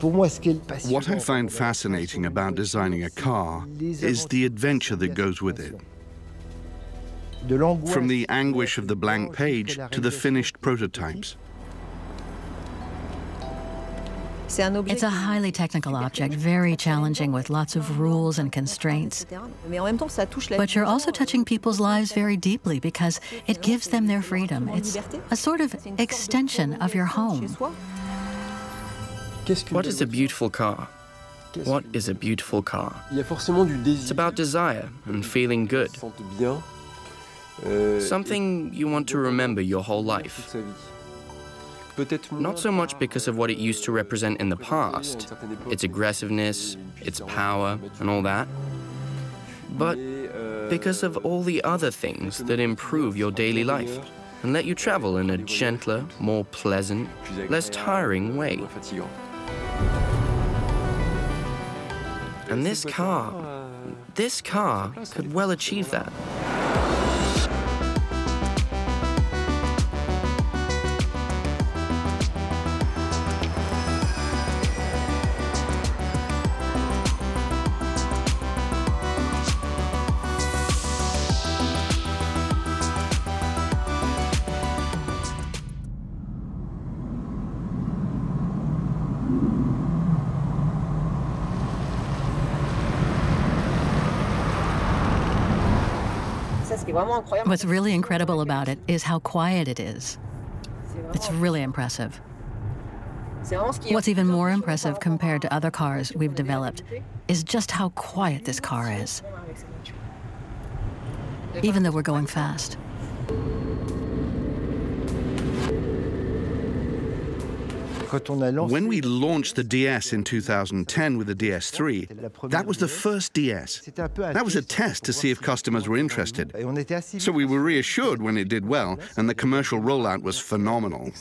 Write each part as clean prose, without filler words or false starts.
What I find fascinating about designing a car is the adventure that goes with it. From the anguish of the blank page to the finished prototypes. It's a highly technical object, very challenging with lots of rules and constraints. But you're also touching people's lives very deeply because it gives them their freedom. It's a sort of extension of your home. What is a beautiful car? What is a beautiful car? It's about desire and feeling good. Something you want to remember your whole life. Not so much because of what it used to represent in the past, its aggressiveness, its power, and all that, but because of all the other things that improve your daily life and let you travel in a gentler, more pleasant, less tiring way. And this car could well achieve that. What's really incredible about it is how quiet it is. It's really impressive. What's even more impressive compared to other cars we've developed is just how quiet this car is, even though we're going fast. When we launched the DS in 2010 with the DS3, that was the first DS. That was a test to see if customers were interested. So we were reassured when it did well, and the commercial rollout was phenomenal.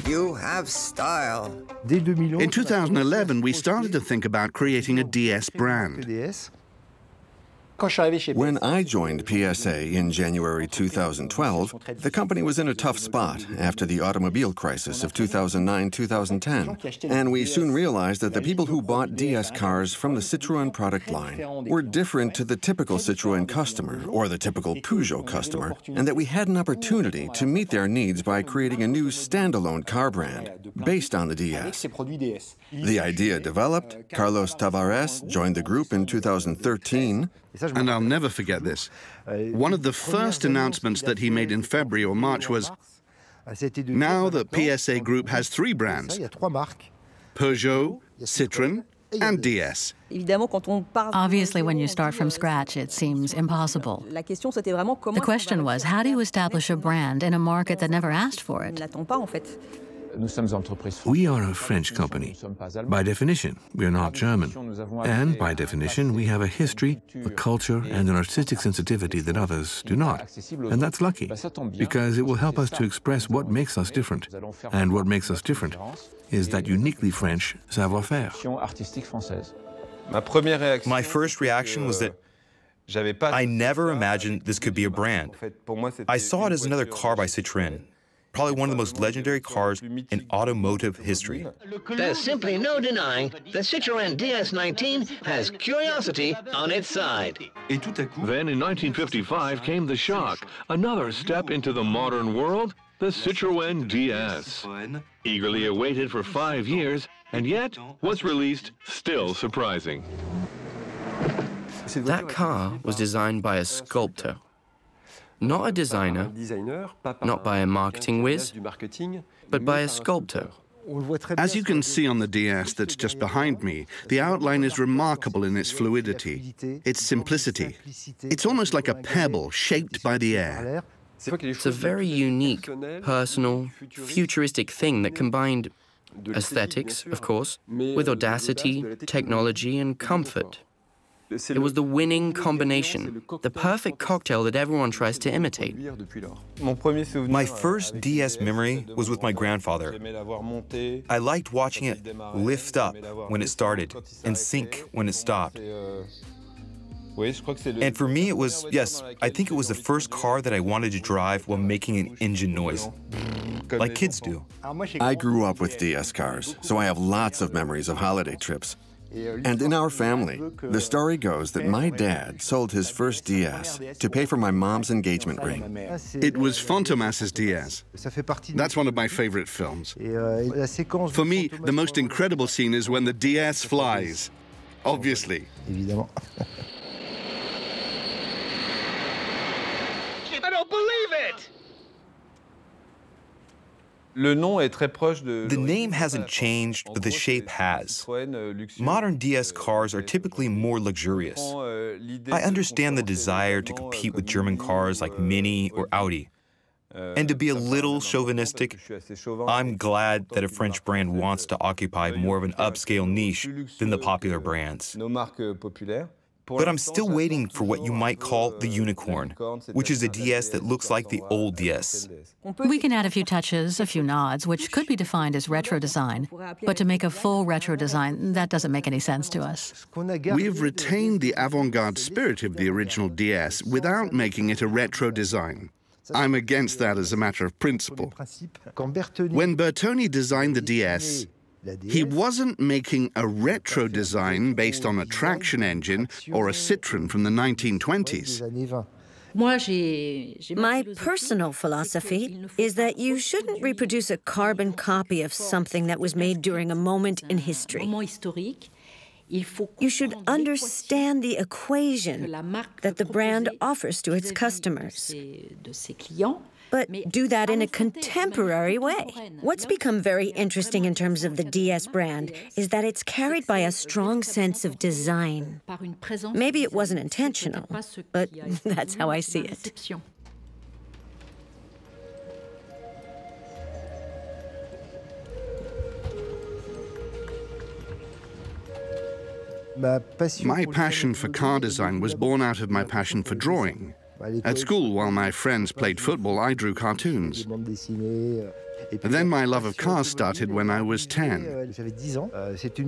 You have style. In 2011, we started to think about creating a DS brand. When I joined PSA in January 2012, the company was in a tough spot after the automobile crisis of 2009-2010, and we soon realized that the people who bought DS cars from the Citroën product line were different to the typical Citroën customer or the typical Peugeot customer, and that we had an opportunity to meet their needs by creating a new standalone car brand based on the DS. The idea developed, Carlos Tavares joined the group in 2013, and I'll never forget this. One of the first announcements that he made in February or March was, now the PSA Group has 3 brands, Peugeot, Citroën, and DS. Obviously, when you start from scratch, it seems impossible. The question was, how do you establish a brand in a market that never asked for it? We are a French company. By definition, we are not German. And by definition, we have a history, a culture, and an artistic sensitivity that others do not. And that's lucky, because it will help us to express what makes us different. And what makes us different is that uniquely French savoir-faire. My first reaction was that I never imagined this could be a brand. I saw it as another car by Citroën. Probably one of the most legendary cars in automotive history. There's simply no denying the Citroën DS19 has curiosity on its side. Then in 1955 came the shock, another step into the modern world, the Citroën DS. Eagerly awaited for 5 years, and yet was released still surprising. That car was designed by a sculptor. Not a designer, not by a marketing whiz, but by a sculptor. As you can see on the DS that's just behind me, the outline is remarkable in its fluidity, its simplicity. It's almost like a pebble shaped by the air. It's a very unique, personal, futuristic thing that combined aesthetics, of course, with audacity, technology, and comfort. It was the winning combination, the perfect cocktail that everyone tries to imitate. My first DS memory was with my grandfather. I liked watching it lift up when it started and sink when it stopped. And for me, it was, yes, I think it was the first car that I wanted to drive while making an engine noise. like kids do. I grew up with DS cars, so I have lots of memories of holiday trips. And in our family, the story goes that my dad sold his first DS to pay for my mom's engagement ring. It was Fantomas's DS. That's one of my favorite films. For me, the most incredible scene is when the DS flies. Obviously. I don't believe it! The name hasn't changed, but the shape has. Modern DS cars are typically more luxurious. I understand the desire to compete with German cars like Mini or Audi. And to be a little chauvinistic, I'm glad that a French brand wants to occupy more of an upscale niche than the popular brands. But I'm still waiting for what you might call the unicorn, which is a DS that looks like the old DS. We can add a few touches, a few nods, which could be defined as retro design. But to make a full retro design, that doesn't make any sense to us. We've retained the avant-garde spirit of the original DS without making it a retro design. I'm against that as a matter of principle. When Bertoni designed the DS, he wasn't making a retro design based on a traction engine or a Citroën from the 1920s. My personal philosophy is that you shouldn't reproduce a carbon copy of something that was made during a moment in history. You should understand the equation that the brand offers to its customers, but do that in a contemporary way. What's become very interesting in terms of the DS brand is that it's carried by a strong sense of design. Maybe it wasn't intentional, but that's how I see it. My passion for car design was born out of my passion for drawing. At school, while my friends played football, I drew cartoons. Then my love of cars started when I was 10.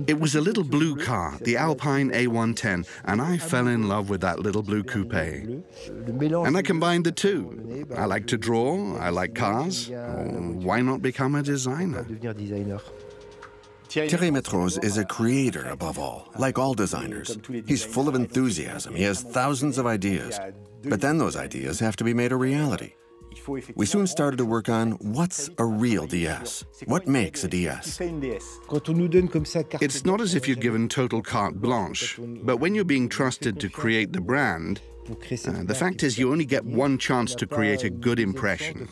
It was a little blue car, the Alpine A110, and I fell in love with that little blue coupe. And I combined the two. I like to draw, I like cars. Why not become a designer? Thierry Métrose is a creator above all, like all designers. He's full of enthusiasm, he has thousands of ideas. But then those ideas have to be made a reality. We soon started to work on what's a real DS? What makes a DS? It's not as if you're given total carte blanche, but when you're being trusted to create the brand, the fact is you only get one chance to create a good impression.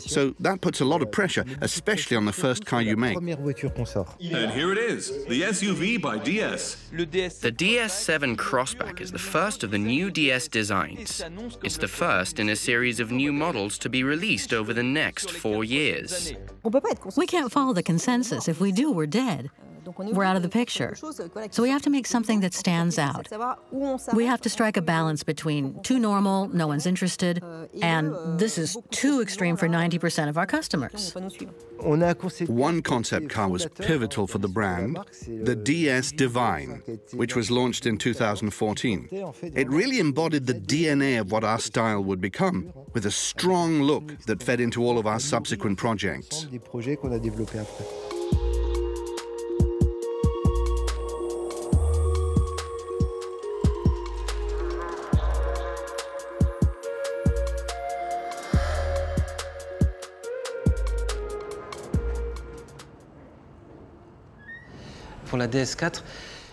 So that puts a lot of pressure, especially on the first car you make. And here it is, the SUV by DS. The DS7 Crossback is the first of the new DS designs. It's the first in a series of new models to be released over the next 4 years. We can't follow the consensus. If we do, we're dead. We're out of the picture. So we have to make something that stands out. We have to strike a balance between too normal, no one's interested, and this is too extreme for 90% of our customers. One concept car was pivotal for the brand, the DS Divine, which was launched in 2014. It really embodied the DNA of what our style would become, with a strong look that fed into all of our subsequent projects.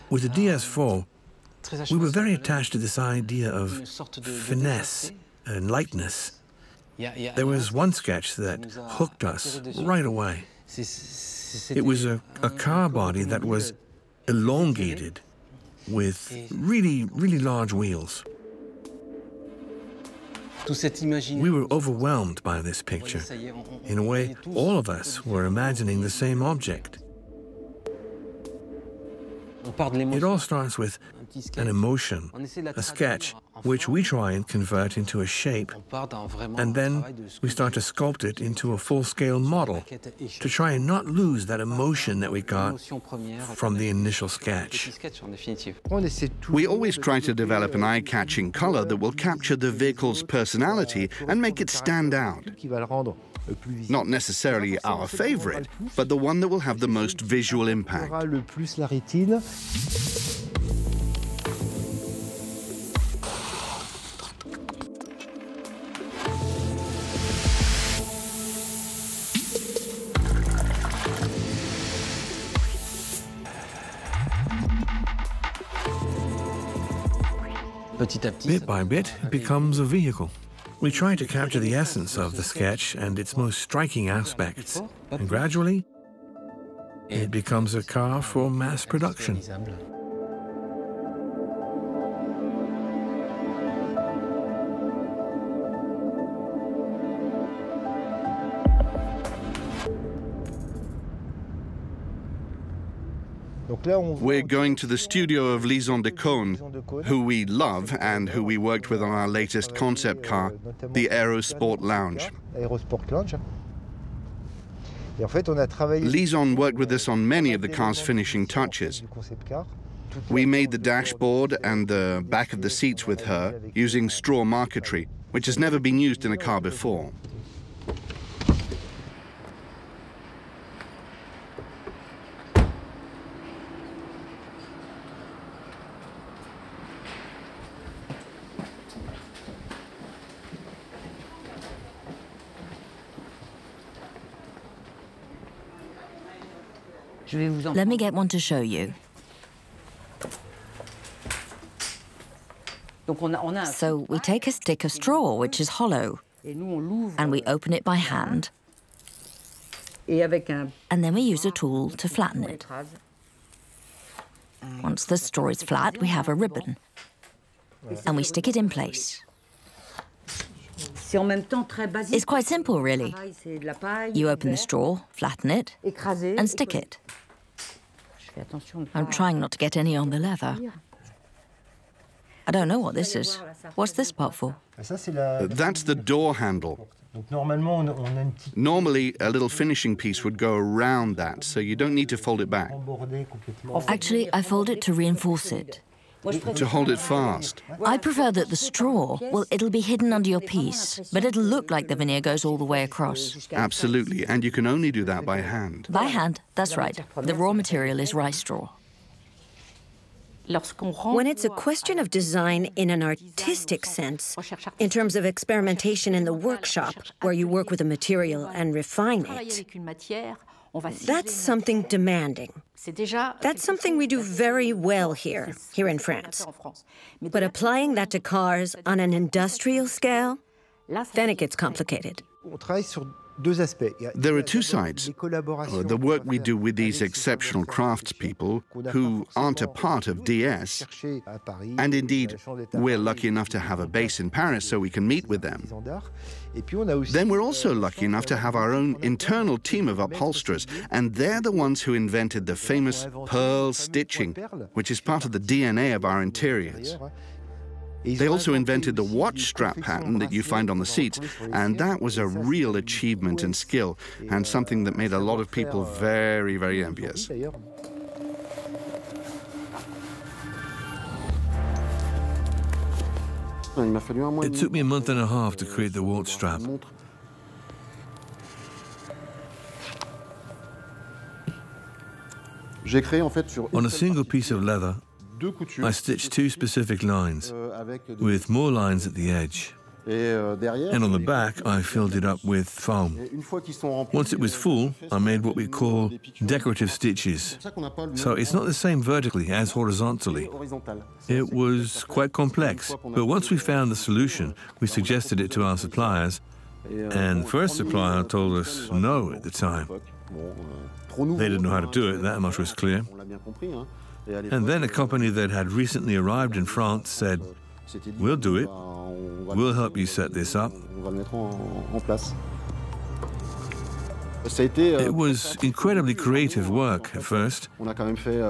With the DS4, we were very attached to this idea of finesse and lightness. There was one sketch that hooked us right away. It was a car body that was elongated with really, really large wheels. We were overwhelmed by this picture. In a way, all of us were imagining the same object. It all starts with an emotion, a sketch, which we try and convert into a shape, and then we start to sculpt it into a full-scale model to try and not lose that emotion that we got from the initial sketch. We always try to develop an eye-catching color that will capture the vehicle's personality and make it stand out. Not necessarily our favorite, but the one that will have the most visual impact. Bit by bit, it becomes a vehicle. We try to capture the essence of the sketch and its most striking aspects, and gradually, it becomes a car for mass production. We're going to the studio of Lisan de Cône, who we love and who we worked with on our latest concept car, the Aerosport Lounge. Lisan worked with us on many of the car's finishing touches. We made the dashboard and the back of the seats with her using straw marquetry, which has never been used in a car before. Let me get one to show you. So we take a stick of straw, which is hollow, and we open it by hand. And then we use a tool to flatten it. Once the straw is flat, we have a ribbon, and we stick it in place. It's quite simple, really. You open the straw, flatten it, and stick it. I'm trying not to get any on the leather. I don't know what this is. What's this part for? That's the door handle. Normally, a little finishing piece would go around that, so you don't need to fold it back. Actually, I fold it to reinforce it. To hold it fast. I prefer that the straw, well, it'll be hidden under your piece, but it'll look like the veneer goes all the way across. Absolutely, and you can only do that by hand. By hand, that's right. The raw material is rice straw. When it's a question of design in an artistic sense, in terms of experimentation in the workshop, where you work with a material and refine it, that's something demanding. That's something we do very well here in France. But applying that to cars on an industrial scale, then it gets complicated. There are two sides. The work we do with these exceptional craftspeople who aren't a part of DS, and indeed, we're lucky enough to have a base in Paris so we can meet with them. Then we're also lucky enough to have our own internal team of upholsterers, and they're the ones who invented the famous pearl stitching, which is part of the DNA of our interiors. They also invented the watch strap pattern that you find on the seats, and that was a real achievement and skill, and something that made a lot of people very, very envious. It took me a month and a half to create the watch strap. On a single piece of leather, I stitched two specific lines, with more lines at the edge. And on the back, I filled it up with foam. Once it was full, I made what we call decorative stitches. So it's not the same vertically as horizontally. It was quite complex, but once we found the solution, we suggested it to our suppliers, and the first supplier told us no at the time. They didn't know how to do it, that much was clear. And then a company that had recently arrived in France said, "We'll do it. We'll help you set this up." It was incredibly creative work at first.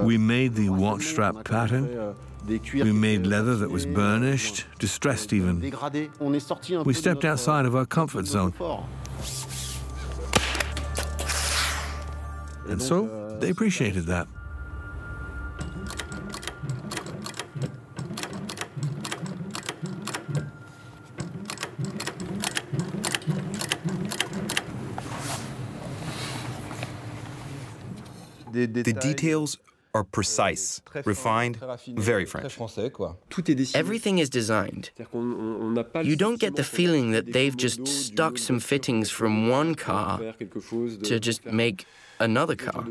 We made the watch strap pattern, We made leather that was burnished, distressed even. We stepped outside of our comfort zone. And so, they appreciated that. The details are precise, refined, very French. Everything is designed. You don't get the feeling that they've just stuck some fittings from one car to just make another car.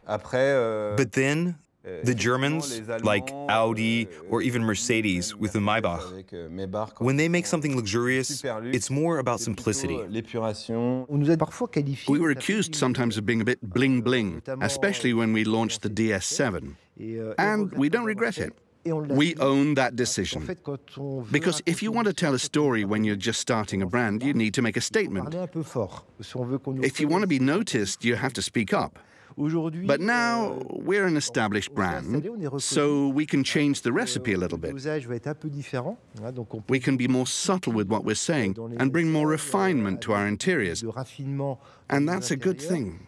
But then, the Germans, like Audi or even Mercedes with the Maybach, when they make something luxurious, it's more about simplicity. We were accused sometimes of being a bit bling-bling, especially when we launched the DS7. And we don't regret it. We own that decision. Because if you want to tell a story when you're just starting a brand, you need to make a statement. If you want to be noticed, you have to speak up. But now we're an established brand, so we can change the recipe a little bit. We can be more subtle with what we're saying and bring more refinement to our interiors. And that's a good thing.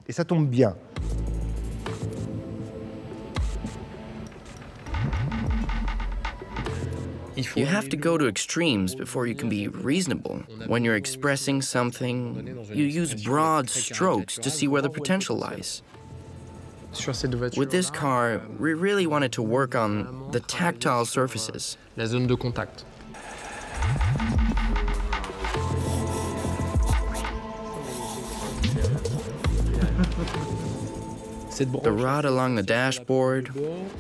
You have to go to extremes before you can be reasonable. When you're expressing something, you use broad strokes to see where the potential lies. With this car, we really wanted to work on the tactile surfaces. La zone de contact. The rod along the dashboard,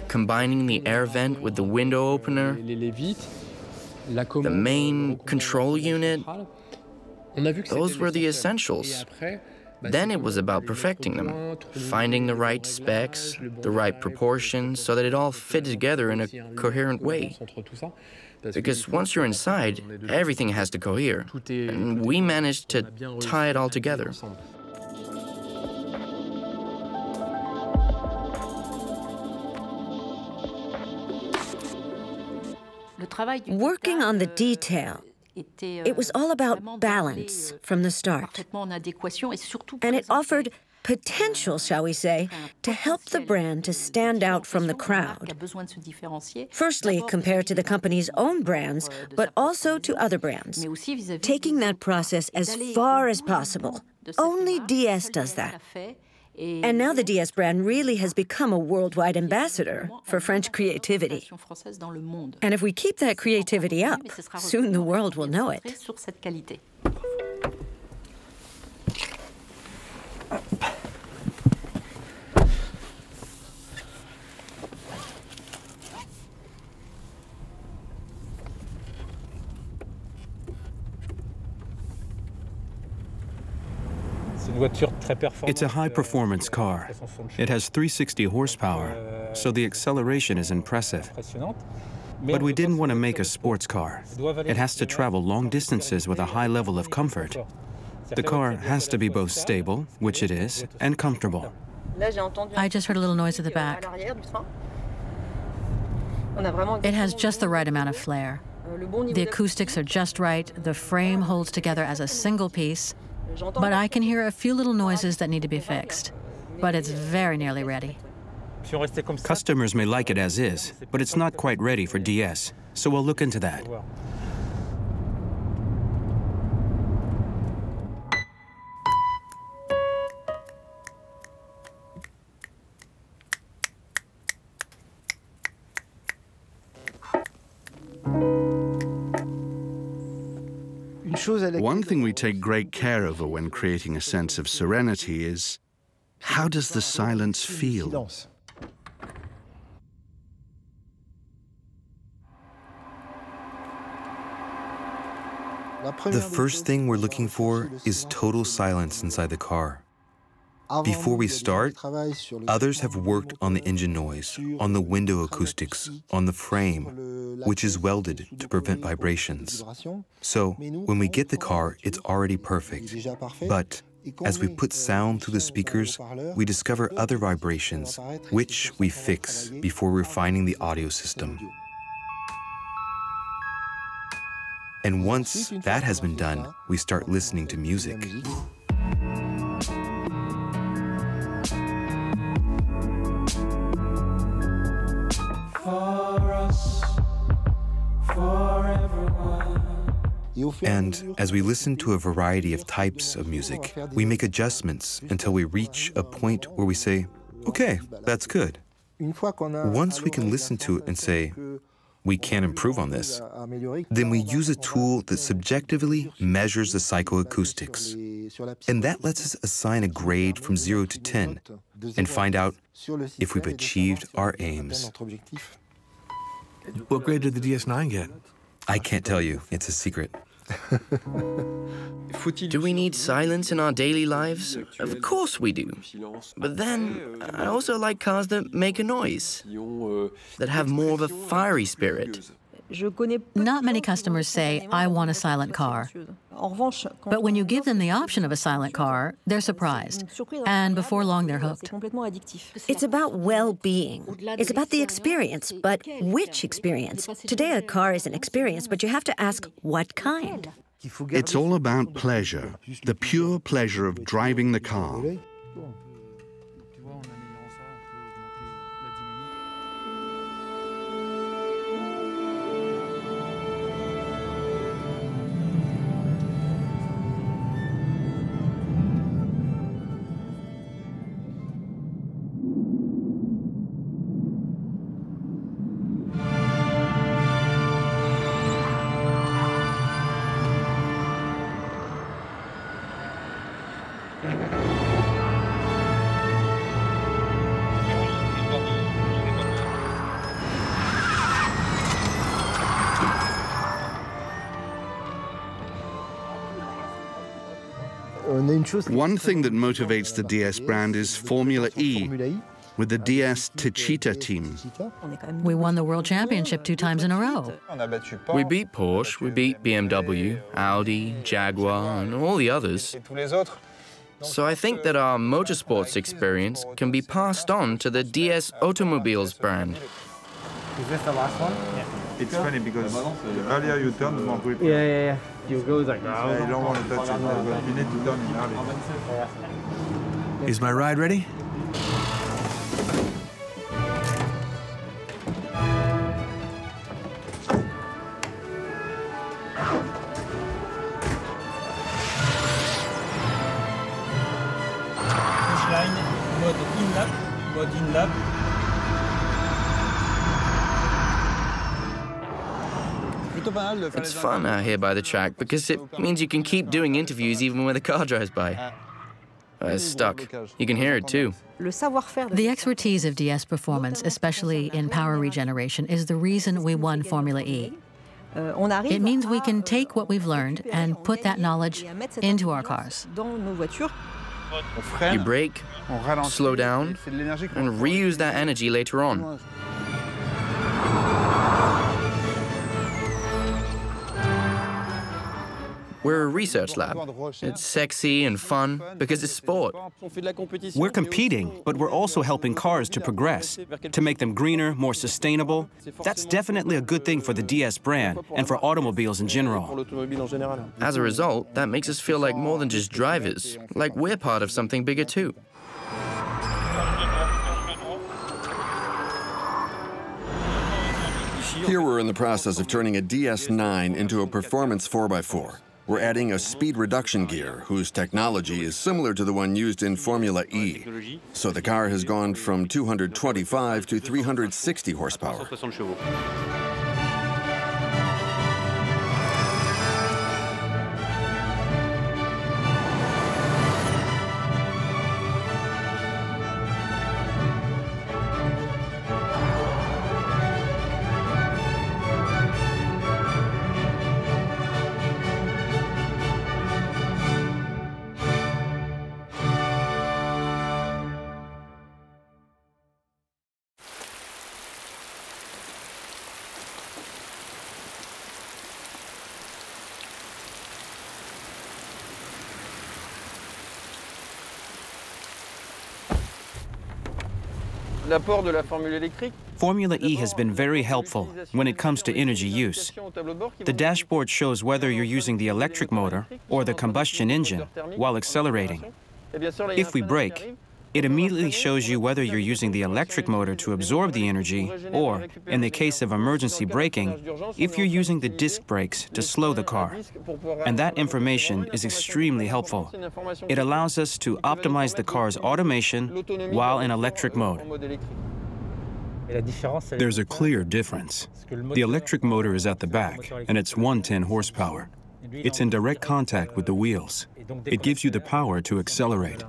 combining the air vent with the window opener, the main control unit, those were the essentials. Then it was about perfecting them, finding the right specs, the right proportions, so that it all fit together in a coherent way. Because once you're inside, everything has to cohere, and we managed to tie it all together. Working on the detail, it was all about balance from the start. And it offered potential, shall we say, to help the brand to stand out from the crowd. Firstly, compared to the company's own brands, but also to other brands, taking that process as far as possible. Only DS does that. And now the DS brand really has become a worldwide ambassador for French creativity. And if we keep that creativity up, soon the world will know it. It's a high-performance car. It has 360 horsepower, so the acceleration is impressive. But we didn't want to make a sports car. It has to travel long distances with a high level of comfort. The car has to be both stable, which it is, and comfortable. I just heard a little noise at the back. It has just the right amount of flair. The acoustics are just right, the frame holds together as a single piece, but I can hear a few little noises that need to be fixed. But it's very nearly ready. Customers may like it as is, but it's not quite ready for DS, so we'll look into that. One thing we take great care over when creating a sense of serenity is, how does the silence feel? The first thing we're looking for is total silence inside the car. Before we start, others have worked on the engine noise, on the window acoustics, on the frame, which is welded to prevent vibrations. So when we get the car, it's already perfect. But as we put sound through the speakers, we discover other vibrations, which we fix before refining the audio system. And once that has been done, we start listening to music. And as we listen to a variety of types of music, we make adjustments until we reach a point where we say, okay, that's good. Once we can listen to it and say, we can improve on this, then we use a tool that subjectively measures the psychoacoustics. And that lets us assign a grade from 0 to 10 and find out if we've achieved our aims. What grade did the DS9 get? I can't tell you. It's a secret. Do we need silence in our daily lives? Of course we do. But then, I also like cars that make a noise, that have more of a fiery spirit. Not many customers say, I want a silent car. But when you give them the option of a silent car, they're surprised. And before long, they're hooked. It's about well-being. It's about the experience, but which experience? Today, a car is an experience, but you have to ask, what kind? It's all about pleasure, the pure pleasure of driving the car. One thing that motivates the DS brand is Formula E, with the DS Techita team. We won the World Championship 2 times in a row. We beat Porsche, we beat BMW, Audi, Jaguar, and all the others. So I think that our motorsports experience can be passed on to the DS Automobiles brand. Is this the last one? Yeah. It's funny because the earlier you turn, the more grip. Yeah. You go like, oh. You don't want to touch it, but you need to turn in early. Is my ride ready? Mode in-lap. It's fun out here by the track because it means you can keep doing interviews even when the car drives by. It's stuck. You can hear it too. The expertise of DS Performance, especially in power regeneration, is the reason we won Formula E. It means we can take what we've learned and put that knowledge into our cars. You brake, slow down, and reuse that energy later on. We're a research lab. It's sexy and fun because it's sport. We're competing, but we're also helping cars to progress, to make them greener, more sustainable. That's definitely a good thing for the DS brand and for automobiles in general. As a result, that makes us feel like more than just drivers, like we're part of something bigger too. Here we're in the process of turning a DS9 into a performance 4x4. We're adding a speed reduction gear whose technology is similar to the one used in Formula E. So the car has gone from 225 to 360 horsepower. Formula E has been very helpful when it comes to energy use. The dashboard shows whether you're using the electric motor or the combustion engine while accelerating. If we brake, it immediately shows you whether you're using the electric motor to absorb the energy or, in the case of emergency braking, if you're using the disc brakes to slow the car. And that information is extremely helpful. It allows us to optimize the car's automation while in electric mode. There's a clear difference. The electric motor is at the back, and it's 110 horsepower. It's in direct contact with the wheels. It gives you the power to accelerate.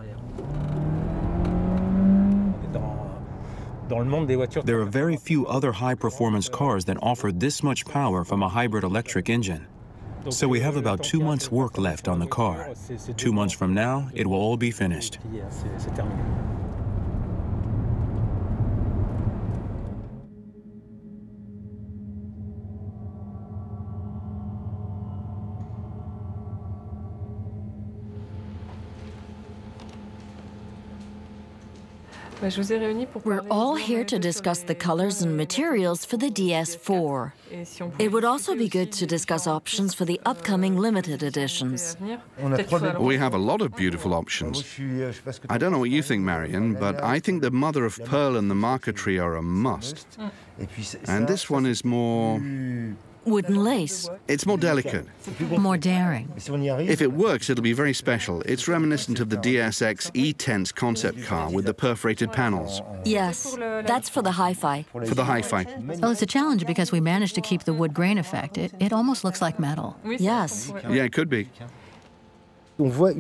There are very few other high-performance cars that offer this much power from a hybrid electric engine. So we have about 2 months' work left on the car. 2 months from now, it will all be finished. We're all here to discuss the colors and materials for the DS4. It would also be good to discuss options for the upcoming limited editions. We have a lot of beautiful options. I don't know what you think, Marion, but I think the mother of pearl and the marquetry are a must. And this one is more... wooden lace. It's more delicate. More daring. If it works, it'll be very special. It's reminiscent of the DSX E-Tense concept car with the perforated panels. Yes, that's for the hi-fi. For the hi-fi. Well, it's a challenge because we managed to keep the wood grain effect. It almost looks like metal. Yes. Yeah, it could be.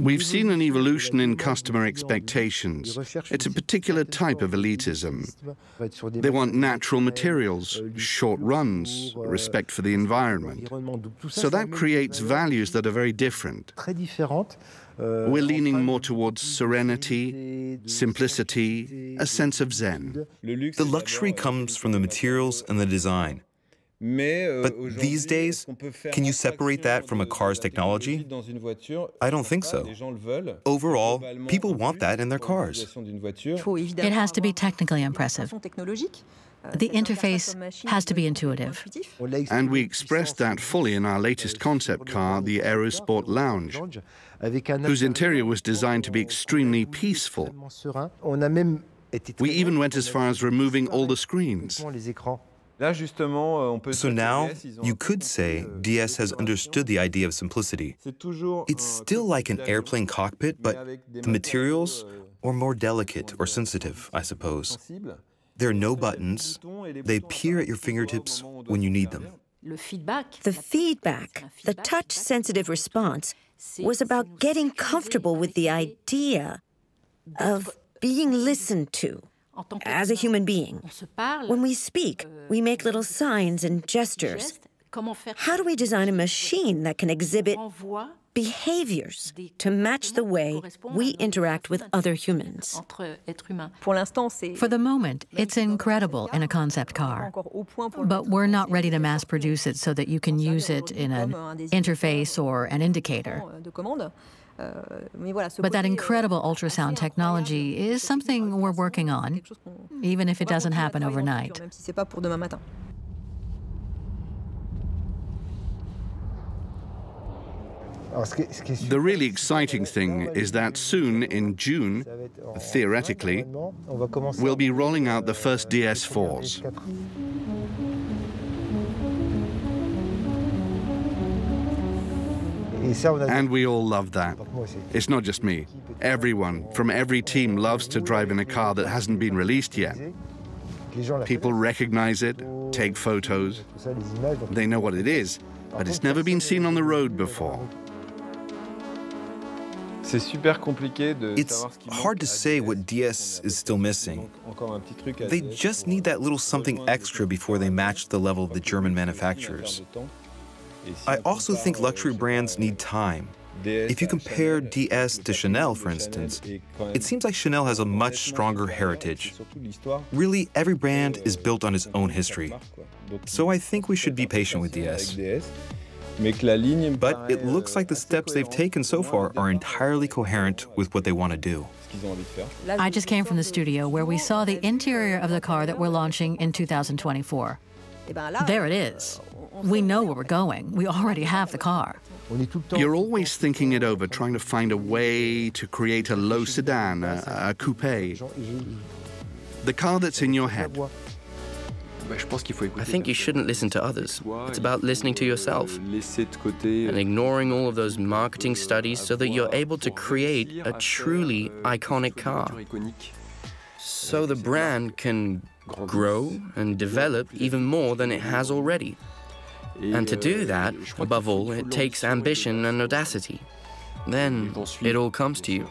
We've seen an evolution in customer expectations. It's a particular type of elitism. They want natural materials, short runs, respect for the environment. So that creates values that are very different. We're leaning more towards serenity, simplicity, a sense of zen. The luxury comes from the materials and the design. But these days, can you separate that from a car's technology? I don't think so. Overall, people want that in their cars. It has to be technically impressive. The interface has to be intuitive. And we expressed that fully in our latest concept car, the Aerosport Lounge, whose interior was designed to be extremely peaceful. We even went as far as removing all the screens. So now, you could say DS has understood the idea of simplicity. It's still like an airplane cockpit, but the materials are more delicate or sensitive, I suppose. There are no buttons. They appear at your fingertips when you need them. The feedback, the touch-sensitive response, was about getting comfortable with the idea of being listened to. As a human being, when we speak, we make little signs and gestures. How do we design a machine that can exhibit behaviors to match the way we interact with other humans? For the moment, it's incredible in a concept car. But we're not ready to mass produce it so that you can use it in an interface or an indicator. But that incredible ultrasound technology is something we're working on, even if it doesn't happen overnight. The really exciting thing is that soon, in June, theoretically, we'll be rolling out the first DS4s. And we all love that. It's not just me. Everyone from every team loves to drive in a car that hasn't been released yet. People recognize it, take photos. They know what it is, but it's never been seen on the road before. It's hard to say what DS is still missing. They just need that little something extra before they match the level of the German manufacturers. I also think luxury brands need time. If you compare DS to Chanel, for instance, it seems like Chanel has a much stronger heritage. Really, every brand is built on its own history. So I think we should be patient with DS. But it looks like the steps they've taken so far are entirely coherent with what they want to do. I just came from the studio where we saw the interior of the car that we're launching in 2024. There it is. We know where we're going. We already have the car. You're always thinking it over, trying to find a way to create a low sedan, a coupe. The car that's in your head. I think you shouldn't listen to others. It's about listening to yourself and ignoring all of those marketing studies so that you're able to create a truly iconic car. So the brand can grow and develop even more than it has already. And to do that, above all, it takes ambition and audacity. Then it all comes to you.